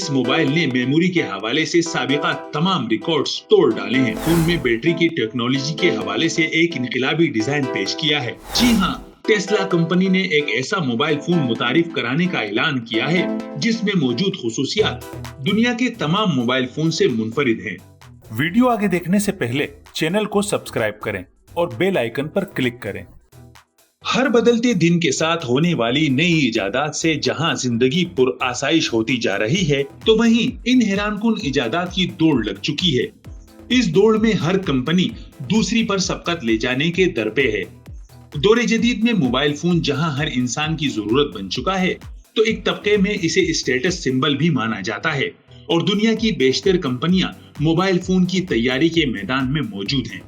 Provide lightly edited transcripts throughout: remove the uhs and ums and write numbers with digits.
इस मोबाइल ने मेमोरी के हवाले से साबिका तमाम रिकॉर्ड्स तोड़ डाले हैं। फोन में बैटरी की टेक्नोलॉजी के हवाले से एक इनकलाबी डिजाइन पेश किया है। जी हाँ, टेस्ला कंपनी ने एक ऐसा मोबाइल फोन मुतारिफ कराने का ऐलान किया है जिसमें मौजूद खुसूसियात दुनिया के तमाम मोबाइल फोन से मुनफरिद हैं। वीडियो आगे देखने से पहले चैनल को सब्सक्राइब करें और बेल आइकन पर क्लिक करें। हर बदलते दिन के साथ होने वाली नई इजादात से जहां जिंदगी पुरआसाइश होती जा रही है, तो वहीं इन हैरानकुन इजादात की दौड़ लग चुकी है। इस दौड़ में हर कंपनी दूसरी पर सबकत ले जाने के दर पे है। दौरे जदीद में मोबाइल फोन जहां हर इंसान की जरूरत बन चुका है, तो एक तबके में इसे स्टेटस सिंबल भी माना जाता है और दुनिया की बेशतर कंपनियां मोबाइल फोन की तैयारी के मैदान में मौजूद हैं।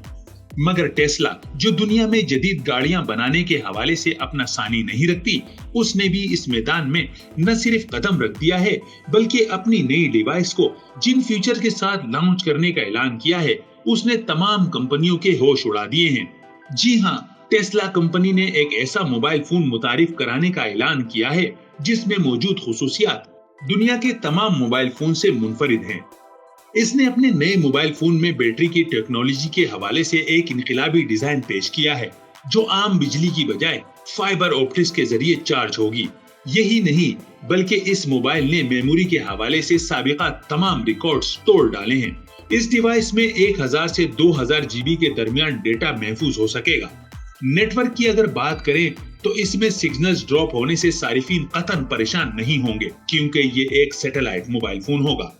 मगर टेस्ला, जो दुनिया में जदीद गाड़ियां बनाने के हवाले से अपना सानी नहीं रखती, उसने भी इस मैदान में न सिर्फ कदम रख दिया है, बल्कि अपनी नई डिवाइस को जिन फीचर के साथ लॉन्च करने का ऐलान किया है, उसने तमाम कंपनियों के होश उड़ा दिए हैं। जी हाँ, टेस्ला कंपनी ने एक ऐसा मोबाइल फोन मुतारिफ कराने का ऐलान किया है जिसमें मौजूद खुसूसियात दुनिया के तमाम मोबाइल फोन से मुनफरिद हैं। इसने अपने नए मोबाइल फोन में बैटरी की टेक्नोलॉजी के हवाले से एक इनकलाबी डिजाइन पेश किया है, जो आम बिजली की बजाय फाइबर ऑप्टिक्स के जरिए चार्ज होगी। यही नहीं, बल्कि इस मोबाइल ने मेमोरी के हवाले से साबिका तमाम रिकॉर्ड्स तोड़ डाले हैं। इस डिवाइस में 1000 से 2000 GB के दरमियान डेटा महफूज हो सकेगा। नेटवर्क की अगर बात करें तो इसमें सिग्नल्स ड्रॉप होने से सारिफीन कतन परेशान नहीं होंगे, क्योंकि ये एक सैटेलाइट मोबाइल फोन होगा।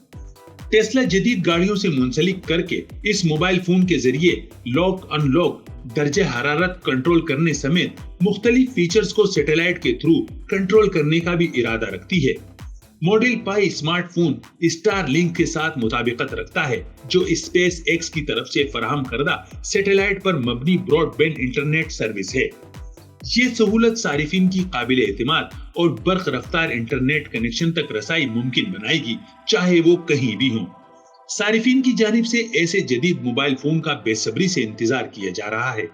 टेस्ला जदीद गाड़ियों से मुंसलिक करके इस मोबाइल फोन के जरिए लॉक अनलॉक, दर्जे हरारत कंट्रोल करने समेत मुख्तलिफ फीचर्स को सैटेलाइट के थ्रू कंट्रोल करने का भी इरादा रखती है। मॉडल पाई स्मार्टफोन स्टार लिंक के साथ मुताबिकत रखता है, जो स्पेस एक्स की तरफ से फराहम करदा सैटेलाइट पर मबनी ब्रॉडबैंड इंटरनेट सर्विस है। ये सहूलत सारिफिन की काबिल एतमाद और बर्क रफ्तार इंटरनेट कनेक्शन तक रसाई मुमकिन बनाएगी, चाहे वो कहीं भी हो। सारिफिन की जानिब से ऐसे जदीद मोबाइल फोन का बेसब्री से इंतजार किया जा रहा है।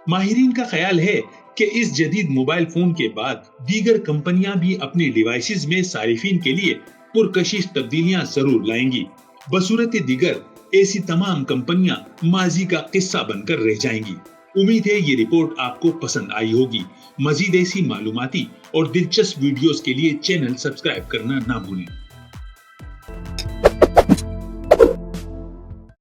माहिरीन का ख्याल है कि इस जदीद मोबाइल फोन के बाद दीगर कंपनियां भी अपनी डिवाइसेस में सारिफिन के लिए पुरकशिश तब्दीलियां जरूर लाएंगी। बसूरत दीगर ऐसी तमाम कंपनियां माजी का किस्सा बनकर रह जाएंगी। उम्मीद है ये रिपोर्ट आपको पसंद आई होगी। मजीद ऐसी मालूमाती और दिलचस्प वीडियोस के लिए चैनल सब्सक्राइब करना ना भूलें।